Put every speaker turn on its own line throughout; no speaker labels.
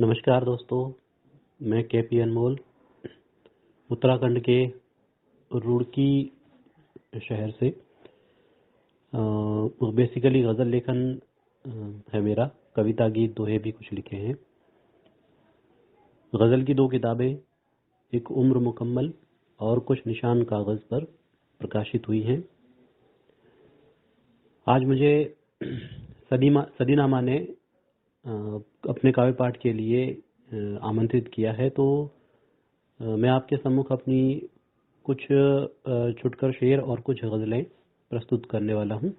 नमस्कार दोस्तों, मैं के.पी. अनमोल उत्तराखंड के रुड़की शहर से बेसिकली गज़ल लेखन है मेरा। कविता, गीत, दोहे भी कुछ लिखे हैं। गज़ल की 2 किताबें, एक उम्र मुकम्मल और कुछ निशान कागज़ पर प्रकाशित हुई हैं। आज मुझे सदीनामा ने अपने काव्य पाठ के लिए आमंत्रित किया है, तो मैं आपके सम्मुख अपनी कुछ छुटकर शेर और कुछ गज़लें प्रस्तुत करने वाला हूं।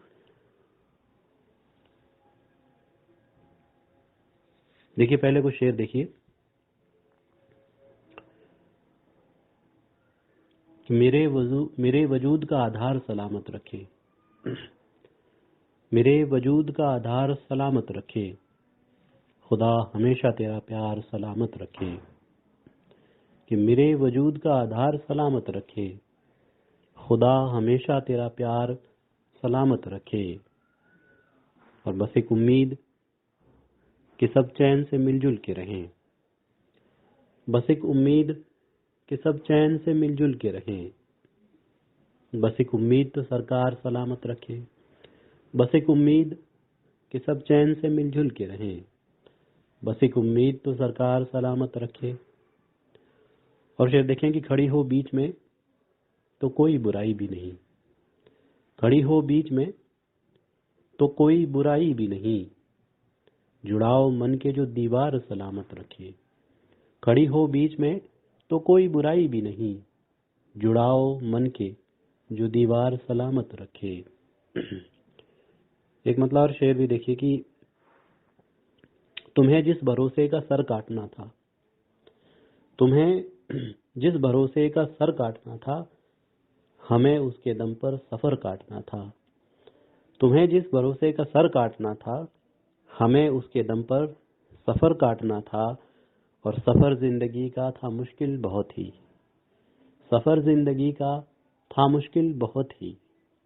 देखिए, पहले कुछ शेर देखिए कि मेरे वजूद का आधार सलामत रखे, मेरे वजूद का आधार सलामत रखे, खुदा हमेशा तेरा प्यार सलामत रखे। कि मेरे वजूद का आधार सलामत रखे, खुदा हमेशा तेरा प्यार सलामत रखे। और बस एक उम्मीद कि सब चैन से मिलजुल के रहें, बस एक उम्मीद कि सब चैन से मिलजुल के रहें। बस एक उम्मीद तो सरकार सलामत रखे, बस एक उम्मीद कि सब चैन से मिलजुल के रहें। बस एक उम्मीद तो सरकार सलामत रखे। और शेर देखें कि खड़ी हो बीच में तो कोई बुराई भी नहीं, खड़ी हो बीच में तो कोई बुराई भी नहीं। जुड़ाओ मन के जो दीवार सलामत रखे, खड़ी हो बीच में तो कोई बुराई भी नहीं। जुड़ाओ मन के जो दीवार सलामत रखे। एक मतलब और शेर भी देखिए कि तुम्हें जिस भरोसे का सर काटना था, तुम्हें जिस भरोसे का सर काटना था, हमें उसके दम पर सफर काटना था। तुम्हें जिस भरोसे का सर काटना था, हमें उसके दम पर सफर काटना था। और सफर जिंदगी का था मुश्किल बहुत ही, सफर जिंदगी का था मुश्किल बहुत ही,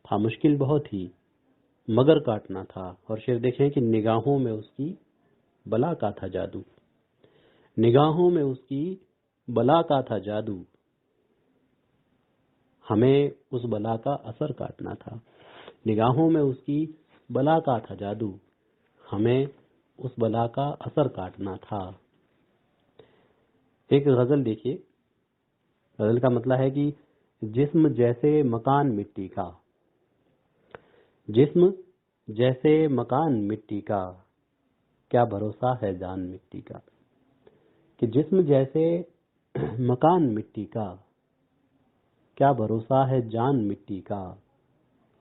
था मुश्किल बहुत ही, मगर काटना था। और शेर देखें कि निगाहों में उसकी बला का था जादू, निगाहों में उसकी बला का था जादू, हमें उस बला का असर काटना था। निगाहों में उसकी बला का था जादू, हमें उस बला का असर काटना था। एक गजल देखिए, गजल का मतलब है कि जिस्म जैसे मकान मिट्टी का, जिस्म जैसे मकान मिट्टी का, क्या भरोसा है जान मिट्टी का। कि जिस्म जैसे मकान मिट्टी का, क्या भरोसा है जान मिट्टी का।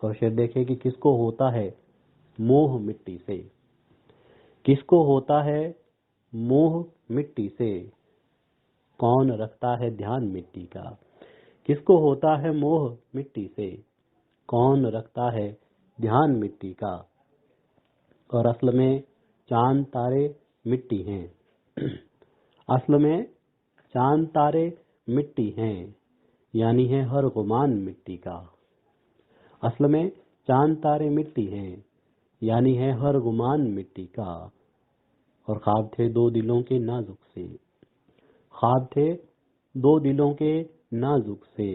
और शेर देखे कि किसको होता है मोह मिट्टी से, किसको होता है मोह मिट्टी से, कौन रखता है ध्यान मिट्टी का। किसको होता है मोह मिट्टी से, कौन रखता है ध्यान मिट्टी का। और असल में चांद तारे मिट्टी हैं, असल में चांद तारे मिट्टी हैं, यानी है हर गुमान मिट्टी का। असल में चांद तारे मिट्टी हैं, यानी है हर गुमान मिट्टी का। और ख्वाब थे 2 दिलों के नाजुक से, ख्वाब थे 2 दिलों के नाजुक से,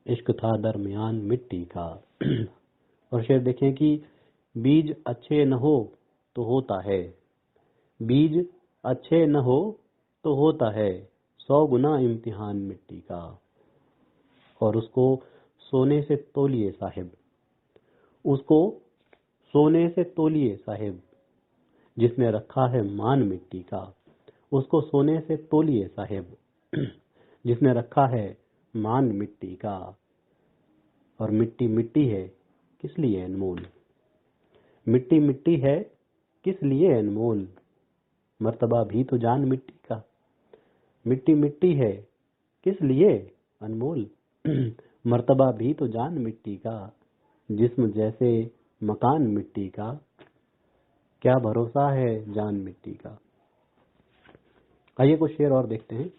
इश्क था दरमियान मिट्टी का। और शेर देखें कि बीज अच्छे न हो तो होता है, बीज अच्छे न हो तो होता है 100 गुना इम्तिहान मिट्टी का। और उसको सोने से तोलिए साहिब, उसको सोने से तोलिए साहिब, जिसने रखा है मान मिट्टी का। उसको सोने से तोलिए साहिब, जिसने रखा है मान मिट्टी का। और मिट्टी मिट्टी है किस लिए अनमोल, मिट्टी मिट्टी है किस लिए अनमोल, मर्तबा भी तो जान मिट्टी का। मिट्टी मिट्टी है किस लिए अनमोल, मर्तबा भी तो जान मिट्टी का। जिस्म जैसे मकान मिट्टी का, क्या भरोसा है जान मिट्टी का। आइए कुछ शेर और देखते हैं।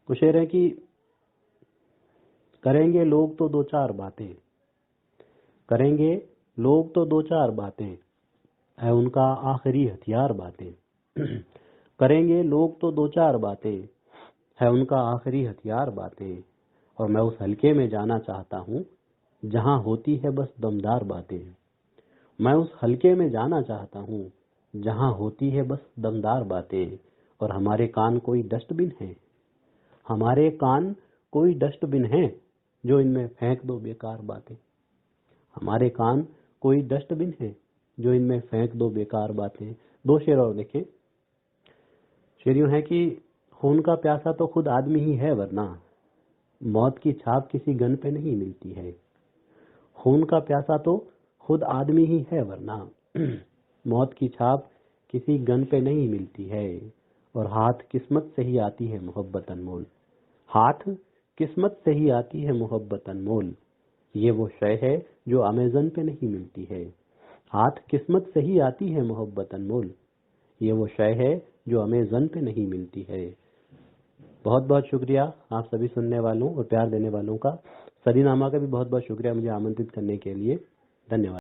कुछ शेर है कि करेंगे लोग तो 2-4 बातें, करेंगे लोग तो दो चार बातें, है उनका आखिरी हथियार बातें। करेंगे लोग तो दो चार बातें, है उनका आखिरी हथियार बातें। और मैं उस हलके में जाना चाहता हूँ जहाँ होती है बस दमदार बातें। मैं उस हलके में जाना चाहता हूँ जहाँ होती है बस दमदार बातें। और हमारे कान कोई डस्टबिन है, हमारे कान कोई डस्टबिन है, जो इनमें फेंक दो बेकार बातें। हमारे कान कोई डस्टबिन है, जो इनमें फेंक दो बेकार बातें। दो शेर और देखें। शेर यूं है कि खून का प्यासा तो खुद आदमी ही है, वरना मौत की छाप किसी गन पे नहीं मिलती है। खून का प्यासा तो खुद आदमी ही है, वरना मौत की छाप किसी गन पे नहीं मिलती है। और हाथ किस्मत से ही आती है मोहब्बत अनमोल। हाथ किस्मत से ही आती है मोहब्बत अनमोल। ये वो शय है जो अमेज़न पे नहीं मिलती है। हाथ किस्मत से ही आती है मोहब्बत अनमोल। ये वो शय है जो अमेज़न पे नहीं मिलती है। बहुत बहुत शुक्रिया आप सभी सुनने वालों और प्यार देने वालों का। सरीनामा का भी बहुत बहुत शुक्रिया मुझे आमंत्रित करने के लिए। धन्यवाद।